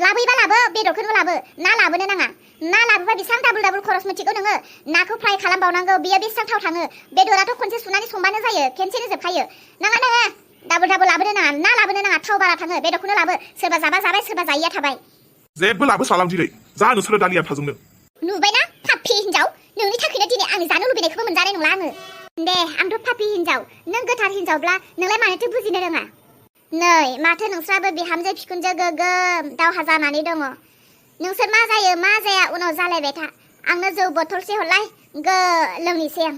लाबोयोबा लाबो बेदरखौनो लाबो ना लाबोनो नाङा ना लाबोबा बेसेबां डाबल खरस मिथिगौ नोङो नाखौ फ्राय खालामबावनांगौ बियो बेसेबां थाव थाङो बेदराथ' खनसे सुनानै संबानो जायो खेनसेनो जोबखायो नाङा डाबल लाबोनो नाङा ना लाबोनो नाङा थाव बारा थाङो बेदरखौनो लाबो सोरबा जाबा जाबाय सोरबा जायिया थाबाय जेबो लाबो सालाम दिनै जा नोंसोरो दालिया थाजोंनो नुबायना पापि हिनजाव नोंनि थाखायनो दिनै आंनि जानो लुबैनायखौबो मोनजानाय नंला आङो दे आंथ' पापि हिनजाव नों गोथार हिनजावब्ला नोंलाय मानोथो बुजिनो रोङा नै माथो नोंस्राबो बिहामजो बिखुनजो गोगोम दावहा जानानै दङ नोंसोर मा जायो मा जाया उनाव जालायबाय था आंनो जौ बथलसे हरलाय लोंनोसै आं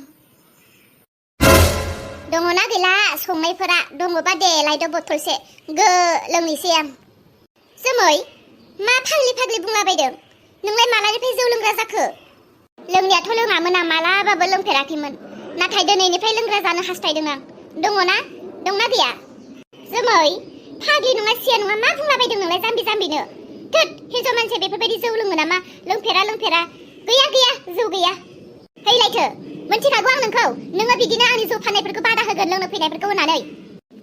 दङना गैला संनायफोरा दङबा दे लायदो बथलसे लोंनोसै आं जोमै मा फाग्लि बुंलाबायदों नोंलाय मालानिफ्राय जौ लोंग्रा जाखो लोंनायाथ' लोङामोन आं मालाबाबो लोंफेराखैमोन नाथाय दिनैनिफ्राय लोंग्रा जानो हास्थायदों आं दंना गैया जोमै फाग्लि नङा सिया नङा मा बुंलाबायदों नोंलाय जाम्बिनो थोद हिनजाव मानसि बेफोरबायदि जौ लोङो नामा लोंफेरा गैया जौ गैया है लायथो मोनथिखागौ आं नोंखौ नोङो बिदिनो आंनि जौ फाननायफोरखौ बादा होगोन लोंनो फैनायफोरखौ होनानै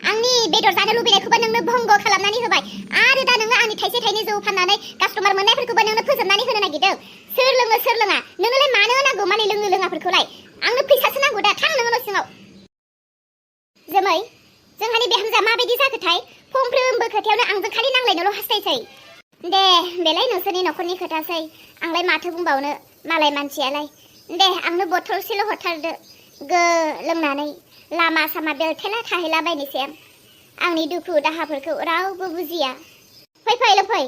आंनि बेदर जानो लुबैनायखौबो नोंनो भंग खालामनानै होबाय आरो दा नोङो आंनि थाइसे थाइनै जौ फाननानै कास्टमार मोननायफोरखौबो नोंनो फोजोबनानै होनो नागिरदों सोर लोङा नोंनोलाय मानो नांगौ माने लोङाफोरखौलाय आंनो फैसासो नांगौ दा थां नोङो न' सिङाव जोमै जोंहानि बिहामजोआ माबायदि जाखोथाय फंफ्रोमबो खोथायावनो आंजों खालि नांलायनोल' हास्थायसै दे बेलाय नोंसोरनि न'खरनि खोथासै आंलाय माथो बुंबावनो मालाय मानसियालाय दे आंनो बथलसेल' हरथारदो लोंनानै लामा सामा बेलथेला थाहैला बायनोसै आं आंनि दुखु दाहाफोरखौ रावबो बुजिया फै लोंफै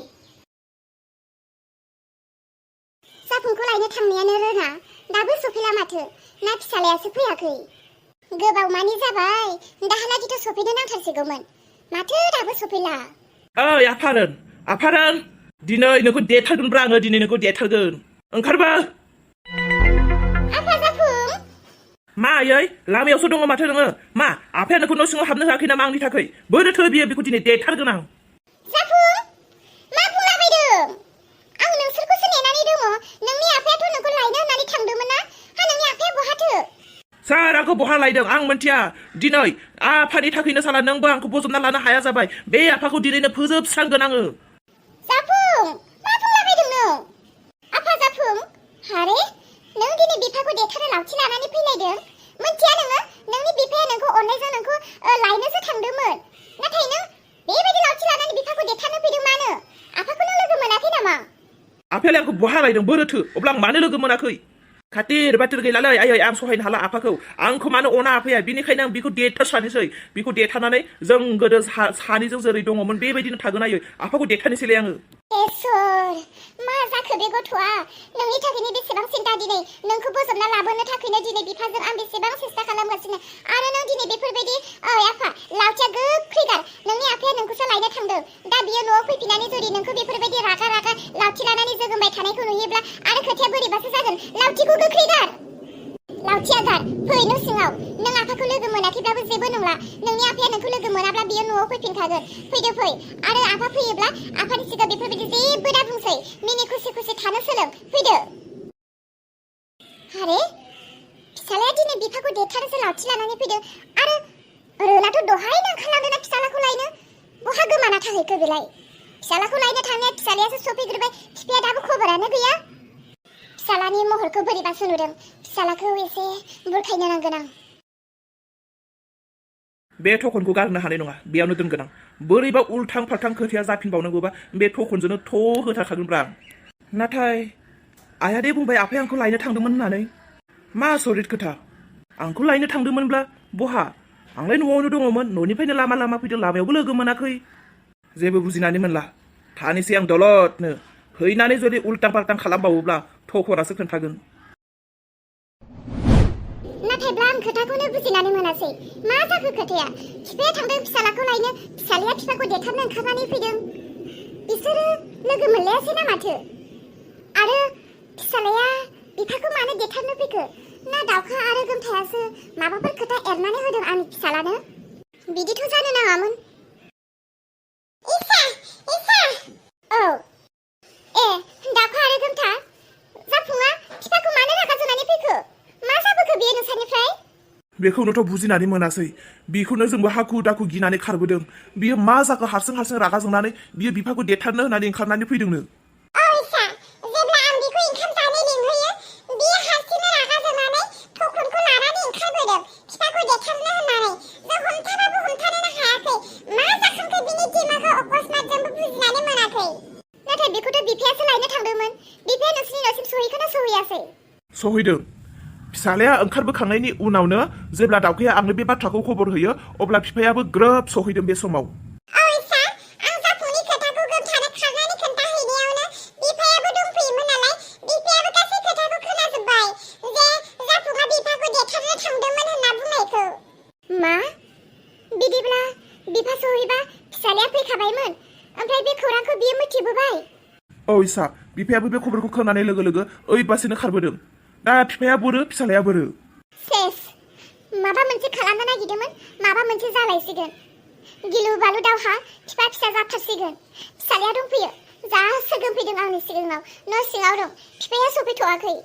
जाफुंखौ लायनो थांनायानो रोङा दाबो सफैला माथो ना फिसालायासो फैयाखै गोबाव मानि जाबाय दाहालागिथ' सफैनो नांथारसिगौमोन माथो दाबो सफैला ओइ आफारोन दिनै नोंखौ देथारगोनब्रा आङो दिनै नोंखौ देथारगोन ओंखारबा आफा जाफुं मा आयै लामायावसो दङ माथो नोङो मा आफाया नोंखौ न' सिङाव हाबनो होआखै नामा आंनि थाखाय बोरोथो बियो बेखौ दिनै देथारगोन आं जाफुं मा बुंलाबायदों आं नोंसोरखौसो नेनानै दङ नोंनि आफायाथ' नोंखौ लायनो होननानै थांदोंमोन ना नोंनि आफाया बहाथो सार आंखौ बहा लायदों आं मोनथिया दिनै आफानि थाखायनो साला नोंबो आंखौ बजबना लानो हाया जाबाय बे आफाखौ दिनैनो फोजोबस्रांगोन आङो जाफुं मा बुंलाबायदों नों आफा जाफुं हारे नों दिनै बिफाखौ देथारनो लावथि लानानै फैलायदों मोनथिया नोङो नोंनि बिफाया नोंखौ अननायजों नोंखौ लायनोसो थांदोंमोन नाथाय नों बेबायदि लावथि लानानै बिफाखौ देथारनो फैदों मानो आफाखौ नों लोगो मोनाखै नामा आफायालाय आंखौ बहा लायदों बोरोथो अब्ला आं मानो लोगो मोनाखै खातिर बाथोर गैलालै आयै आं सहायनो हाला आफाखौ आंखौ मानो अना आफाया बिनिखायनो आं बिखौ देथारसानोसै बिखौ देथारनानै जों गोदो सानैजों जेरै दङमोन बेबायदिनो थागोन आयै आफाखौ देथारनोसैलाय आङो इसोर मा जाखो बे गथ'आ नोंनि थाखायनो बेसेबां सिन्था दिनै नोंखौ बोजबना लाबोनो थाखायनो दिनै बिफाजों आं बेसेबां सेस्था खालामगासिनो आरो नों दिनै बेफोरबायदि आफा लावथिया गोख्रैथार नोंनि आफाया नोंखौसो लायनो थांदों दा बियो न'आव फैफिननानै जुदि नोंखौ बेफोरबायदि रागा लावथि लानानै जोगोमबाय थानायखौ नुयोब्ला आरो खोथाया बोरैबासो जागोन लावथिखौ गोख्रैथार लावथिया गार फै न' सिङाव नों आफाखौ लोगो मोनाखैब्लाबो जेबो नंला नोंनि आफाया नोंखौ लोगो मोनाब्ला बियो न'आव फैफिनखागोन फैदो फै आरो आफा फैयोब्ला आफानि सिगाङाव बेफोरबायदि जेबो दा बुंसै मिनि खुसि थानो सोलों फैदो आरे फिसालाया दिनै बिफाखौ देथारनोसो लावथि लानानै फैदों आरो रोनाथ' दहायनो ओंखारलांदोंना फिसालाखौ लायनो बहा गोमाना थाहैखो बेलाय फिसालाखौ लायनो थांनाया फिसालायासो सफैग्रोबाय बिफाया दाबो खबरानो गैया फिसालानि महरखौ बोरैबासो नुदों फिसालाखौ एसे बुरखायनो नांगोन आं बे थखनखौ गारनो हानाय नङा बेयावनो दोनगोन आं बोरैबा उल्थां फाल्थां खोथाया जाफिनबावनांगौबा बे थखनजोंनो होथारखागोनब्रा आं नाथाय आइया दे बुंबाय आफाया आंखौ लायनो थांदोंमोन होननानै मा आसरित खोथा आंखौ लायनो थांदोंमोनब्ला बहा आंलाय न'आवनो दङमोन न'निफ्रायनो लामा फैदों लामायावबो लोगो मोनाखै जेबो बुजिनानै मोनला थानोसै आं दलदनो फैनानै जुदि उल्टां फाल्टां खालामबावोब्ला थखनासो खोन्थागोन नाथायब्ला आं खोथाखौनो बुजिनानै मोनासै मा जाखो खोथाया बिफाया थांदों फिसालाखौ लायनो फिसालाया बिफाखौ देथारनो ओंखारनानै फैदों बिसोरो लोगो मोनलायासै ना माथो आरो फिसालाया बिफाखौ मानो देथारनो फैखो ना दाउखा आरो गोमथायासो माबाफोर खोथा एरनानै होदों आंनि फिसालानो बिदिथ' जानो नाङामोन औ दाउखा आरो गोमथा जाफुङा बिफाखौ मानो रागा जोंनानै फैखो मा जाबोखो बेयो नोंसोरनिफ्राय बेखौनोथ' बुजिनानै मोनासै बेखौनो जोंबो हाखु दाखु गिनानै खारबोदों बियो मा जाखो हारसिं रागा जोंनानै बियो बिफाखौ देथारनो होननानै ओंखारनानै फैदोंनो ओइसा जेब्ला आं बिखौ ओंखाम जानो लिंहैयो बियो हारसिंनो रागा जोंनानै थखनखौ लानानै ओंखारबोदों बिफाखौ देथारनो होननानै जों हमथाबाबो हमथानोनो हायाखै मा जाखांखो बिनि दिमागआव अकस्मात जोंबो बुजिनानै मोनाखै नाथाय बेखौथ' बिफायासो लायनो थांदोंमोन बिफाया नोंसिनि न'सिम सहैखोना सहैयासै सहैदों फिसालाया ओंखारबोखांनायनि उनावनो जेब्ला दावखाया आंनो बे बाथ्राखौ खबर होयो अब्ला बिफायाबो ग्रोब सहैदों बे समाव ओइसा आं जाफुंनि खोथाखौ गोमथानो खारनानै खोन्थाहैनायावनो बिफायाबो दंफैयोमोन नालाय बिफायाबो गासै खोथाखौ खोनाजोब्बाय जे जाफुङा बिफाखौ देथारनो थांदोंमोन होनना बुंनायखौ मा बिदिब्ला बिफा सहैबा फिसालाया फैखाबायमोन ओमफ्राय बे खौरांखौ बियो मिथिबोबाय इसा बिफायाबो बे खबरखौ खोनानाय लोगो लोगो ओइबासिनो खारबोदों दा बिफाया बोरो फिसालाया बोरो सेस माबा मोनसे खालामनो नागिरदोंमोन माबा मोनसे जालायसिगोन गिलु बालु दावहा फिफा फिसा जाथारसिगोन फिसालाया दंफैयो जा सोगोम फैदों आंनि सिगाङाव न' सिङाव दं फिफाया सफैथ'वाखै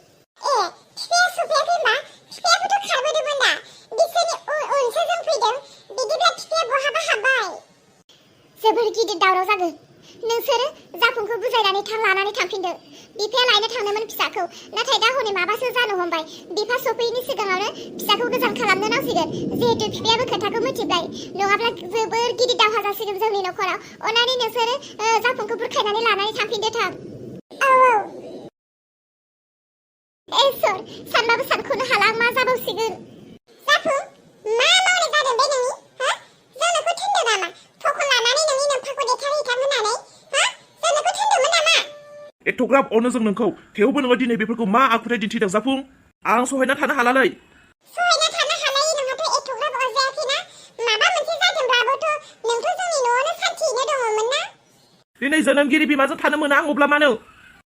फिफाया सफैयाखै होनबा फिफायाबोथ' खारबोदोंमोन दा बिसोरनि उनसो जों फैदों बिदिब्ला फिफाया बहाबा हाबबाय जोबोर गिदिर दावराव जागोन नोंसोरो जाफुंखौ बुजायनानै लानानै थांफिनदो बिफाया लायनो थांदोंमोन फिसाखौ नाथाय दा हनै माबासो जानो हमबाय बिफा सफैयैनि सिगाङावनो फिसाखौ गोजान खालामनो नांसिगोन जिहेतु बिफायाबो खोथाखौ मिथिबाय नङाब्ला जोबोर गिदिर दावहा जासिगोन जोंनि न'खराव अनानै नोंसोरो जाफुंखौ बुरखायनानै लानानै थांफिनदो थां औ इसोर सानबाबो सानख'नो हाला मा जाबावसिगोन जाफुं मा मावनाय जादों बे नोंनि हा जोंनोखौ थिनदों नामा थखन लानानै नोंनि नोमफाखौ देखायहैथां होननानै हा जोंनोखौ थिनदोंमोन नामा एथ'ग्राब अनो जों नोंखौ थेवबो नोङो दिनै बेफोरखौ मा आखुथाय दिन्थिदों जाफुं आं सहायना थानो हालालै सहायना थानो हालायै नोंहाथ' एथ'ग्राब अरजायाखैना माबा मोनसे जादोंब्लाबोथ' नोंथ' जोंनि न'आवनो सान्थियैनो दङमोन ना दिनै जोनोमगिरि बिमाजों थानो मोना आं अब्ला मानो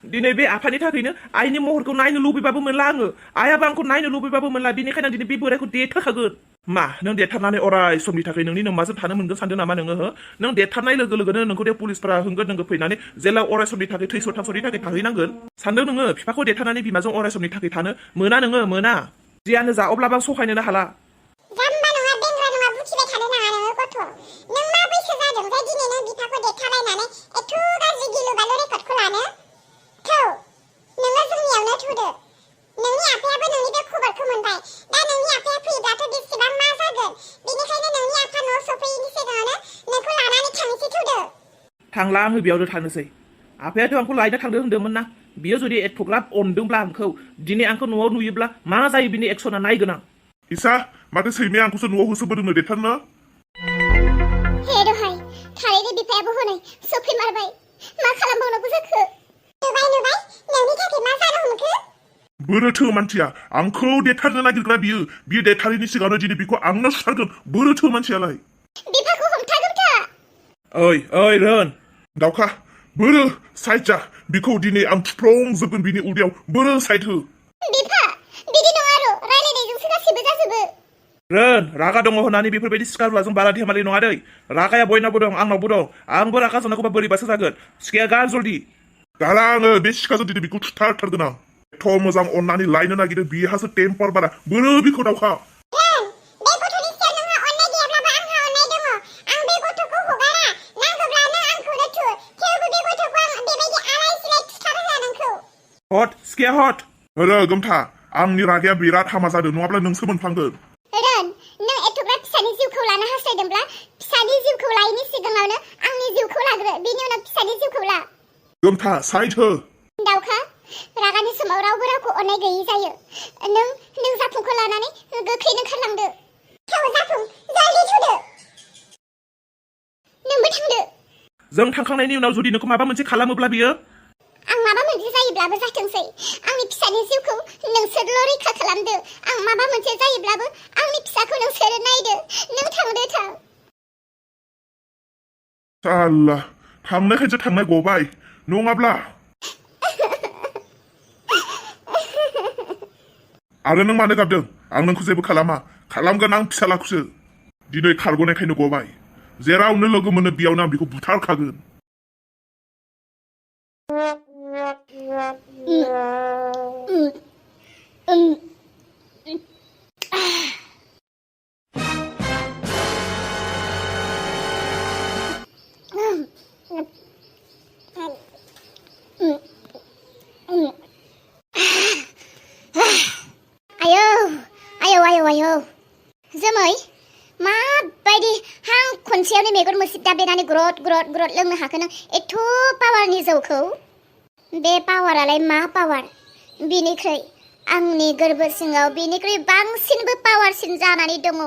दिनै बे आफानि थाखायनो आइनि महरखौ नायनो लुबैबाबो मोनला आङो आइयाबो आंखौ नायनो लुबैबाबो मोनला बेनिखायनो दिनै बे बोरायखौ देथारखागोन मा नों देथारनानै अराय समनि थाखाय नोंनि नोमाजों थानो मोनगोन सानदों नामा नोङो हो नों देथारनाय लोगो लोगोनो नोंखौ दे पुलिसफोरा होंगो दोंगो फैनानै जेलाव अराय समनि थाखाय थैस' थांस'नि थाखाय थाहैनांगोन सानदों नोङो बिफाखौ देथारनानै बिमाजों अराय समनि थाखाय थानो मोना नोङो मोना जियानो जा अब्लाबो आं सहायनोनो हाला जाम्बा नङा बेंग्रा नङा बुखिबाय थानो नाङा नोङो गथ' नों मा बैसो जादों जे दिनै नों बिफाखौ देखायलायनानै एथ' गाज्रि गिलु बालु रेकर्डखौ लानो थौ नोङो जोंनियावनो थुदो नोंनि आफायाबो नोंनि बे खबरखौ मोनबाय दा नोंनि आफाया फैब्लाथ' बेसेबां मा जागोन बेनिखायनो नोंनि आफा न'आव सफैयैनि सिगाङावनो नोंखौ लानानै थांनोसै थुदो थांला आङो बेयावनो थानोसै आफायाथ' आंखौ लायनो थांदों होन्दोंमोन ना बियो जुदि एथ'ग्राब अनदोंब्ला आंखौ दिनै आंखौ न'आव नुयोब्ला मा जायो बिनि एक्सना नायगोन आं इसा माथो सैमाया आंखौसो न'आव होसोबोदोंनो देथारनो हे दहाय थारैनो बिफायाबो हनै सफैमारबाय मा खालामबावनांगौ जाखो नुबाय नोंनि थाखाय मा जानो हमखो बोरोथो मानसिया आंखौ देथारनो नागिरग्रा बियो देथारिनि सिगाङावनो दिनै बिखौ आंनो सुथारगोन बोरोथो मानसियालाय बिफाखौ हमथागोन था ओइ रोन दावखा बोरो साइड जा बिखौ दिनै आं थुफ्लंजोबगोन बिनि उदैयाव बोरो साइड हो बिफा बिदि नङा र' रायलायनायजोंसो गासिबो जाजोबो रोन रागा दङ होननानै बेफोरबायदि सिखारब्लाजों बारा धेमालि नङा दै रागाया बयनावबो दं आंनावबो दं आंबो रागा जोंनांगौबा बोरैबासो जागोन सिखाया गार जल्दि गाला आङो बे सिखाजों दिनै बिखौ थुथारथारगोन आं एथ' मोजां अननानै लायनो नागिरदों बिहासो टेम्पार बारा बोरो बिखौ दावखा बे गथ'नि सायाव नोंहा अननाय गैयाब्लाबो आंहा अननाय दङ आं बे गथ'खौ हगारा नांगौब्ला नों आंखौनो थु थेवबो बे गथ'खौ आं बेबायदि आलाय सिलाय थुथारहोआ नोंखौ हट सिखाया हट बोरो गोमथा आंनि रागाया बिराद हामा जादों नङाब्ला नोंसो मोनफ्लांगोन रोन नों एथ'ग्राब फिसानि जिउखौ लानो हास्थायदोंब्ला फिसानि जिउखौ लायैनि सिगाङावनो आंनि जिउखौ लाग्रो बेनि उनाव फिसानि जिउखौ ला गोमथा साइड हो दावखा रागानि समाव रावबो रावखौ अननाय गैयै जायो नों जाफुंखौ लानानै गोख्रैनो ओंखारलांदो थौ जाफुं जल्दि थुदो नोंबो थांदो जों थांखांनायनि उनाव जुदि नोंखौ माबा मोनसे खालामोब्ला बियो आं माबा मोनसे जायोब्लाबो जाथोंसै आंनि फिसानि जिउखौ नोंसोरल' रैखा खालामदो आं माबा मोनसे जायोब्लाबो आंनि फिसाखौ नोंसोरो नायदो नों थांदो थां साल्ला थांनायखायसो थांनाय गबाय नङाब्ला आरो नों मानो गाबदों आं नोंखौ जेबो खालामगोन आं फिसालाखौसो दिनै खारग'नायखायनो गबाय जेरावनो लोगो मोनो बेयावनो आं बिखौ बुथारखागोन आयौ जोमै माबायदि हां खनसेयावनो मेगन मोसिब दाब्लेनानै ग्रद ग्रद ग्रद लोंनो हाखो नों एथ' पावारनि जौखौ बे पावारालाय मा पावार बिनिख्रुइ आंनि गोरबो सिङाव बिनिख्रुइ बांसिनबो पावारसिन जानानै दङ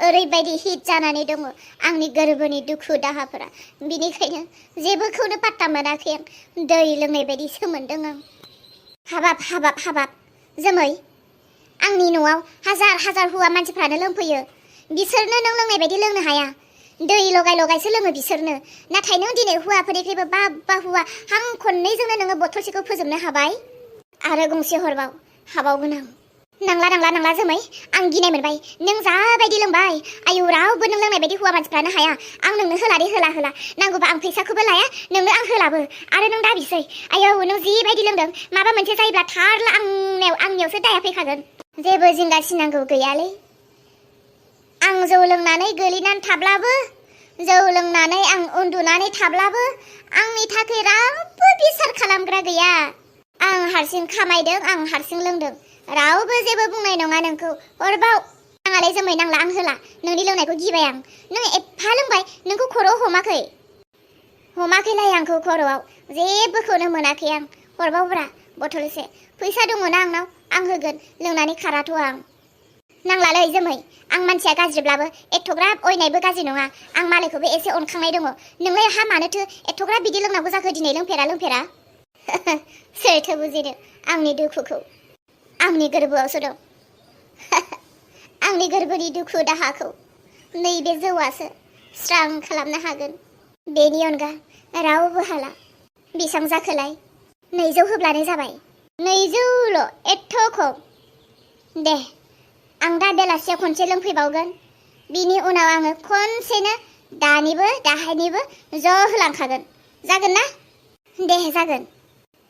ओरैबायदि हिट जानानै दङ आंनि गोरबोनि दुखु दाहाफोरा बिनिखायनो जेबोखौनो पात्ता मोनाखै आं दै लोंनाय बायदिसो मोनदों आं हाबाब जोमै आंनि न'आव हाजार हाजार हौवा मानसिफ्रानो लोंफैयो बिसोरनो नों लोंनाय बायदि लोंनो हाया दै लगाय लगायसो लोङो बिसोरनो नाथाय नों दिनै हौवाफोरनिख्रुइबो बाब्बा हौवा हां खननैजोंनो नोङो बथलसेखौ फोजोबनो हाबाय आरो गंसे हरबाव हाबावगोन आं नांला जोमै आं गिनाय मोनबाय नों जाबायदि लोंबाय आयौ रावबो नों लोंनाय बायदि हौवा मानसिफ्रानो हाया आं नोंनो होला दे होला नांगौबा आं फैसाखौबो लाया नोंनो आं होलाबो आरो नों दाबिसै आयौ नों जिबायदि लोंदों माबा मोनसे जायोब्ला थारला आंनियावसो दाया फैखागोन जेबो जिंगासिनांगौ गैयालै आं जौ लोंनानै गोलैनानै थाब्लाबो जौ लोंनानै आं उन्दुनानै थाब्लाबो आंनि थाखाय रावबो बिसार खालामग्रा गैया आं हारसिं खामायदों आं हारसिं लोंदों रावबो जेबो बुंनाय नङा नोंखौ हरबाव नाङालै जोमै नांला आं होला नोंनि लोंनायखौ गिबाय आं नों एफा लोंबाय नोंखौ खर'आव हमाखैलाय आंखौ खर'आव जेबोखौनो मोनाखै आं हरबावब्रा बथलसे फैसा दङ ना आंनाव आं होगोन लोंनानै खाराथ' आं नांलालै जोमै आं मानसिया गाज्रिब्लाबो एथ'ग्राब अयनायबो गाज्रि नङा आं मालायखौबो एसे अनखांनाय दङ नोंलाय हा मानोथो एथ'ग्राब बिदि लोंनांगौ जाखो दिनै लोंफेरा सोरथो बुजिदों आंनि दुखुखौ आंनि गोरबोआवसो दं आंनि गोरबोनि दुखु दाहाखौ नैबे जौआसो स्रां खालामनो हागोन बेनि अनगा रावबो हाला बेसां जाखोलाय 200 होब्लानो जाबाय 200ल' एथ' खम दे आं दा बेलासियाव खनसे लोंफैबावगोन बिनि उनाव आङो खनसेनो दानिबो दाहायनिबो ज' होलांखागोन जागोन ना दे जागोन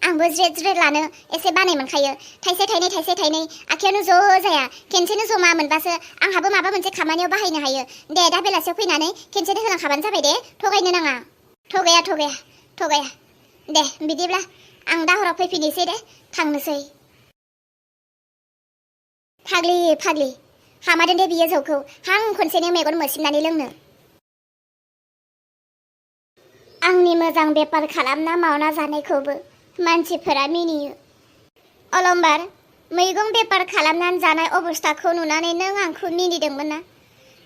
आंबो ज्रेद लानो एसे बानाय मोनखायो थाइसे थाइनै आखायावनो ज' जाया खेनसेनो जमा मोनबासो आंहाबो माबा मोनसे खामानियाव बाहायनो हायो दे दा बेलासियाव फैनानै खेनसेनो होलांखाबानो जाबाय दे थगायनो नाङा थगाया दे बिदिब्ला आं दा हराव फैफिननोसै दे थांनोसै फाग्लि हामादों दे बियो जौखौ हां खनसेनो मेगन मोसिबनानै लोंनो आंनि मोजां बेपार खालामना मावना जानायखौबो मानसिफोरा मिनियो अलम्बार मैगं बेपार खालामनानै जानाय अबस्थाखौ नुनानै नों आंखौ मिनिदोंमोन ना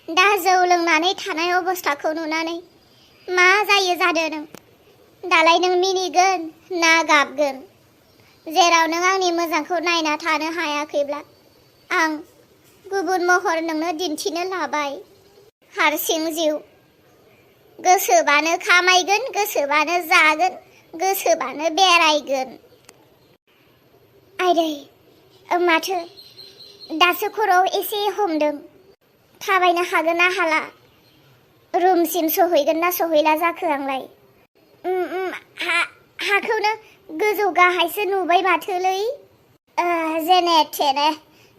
दा जौ लोंनानै थानाय अबस्थाखौ नुनानै मा जायो जादो नों दालाय नों मिनिगोन ना गाबगोन जेराव नों आंनि मोजांखौ नायना थानो हायाखैब्ला आं गुबुन महर नोंनो दिन्थिनो लाबाय हारसिं जिउ गोसोबानो खामायगोन गोसोबानो जागोन गोसोबानो बेरायगोन आइदै माथो दासो खर'आव एसे हमदों थाबायनो हागोन ना हाला रुमसिम सहैगोन ना सहैला जाखो आंलाय हाखौनो गोजौ गाहायसो नुबाय माथोलै जेने थेने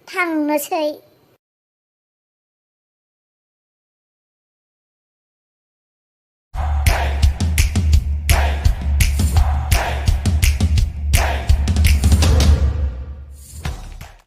थांनोसै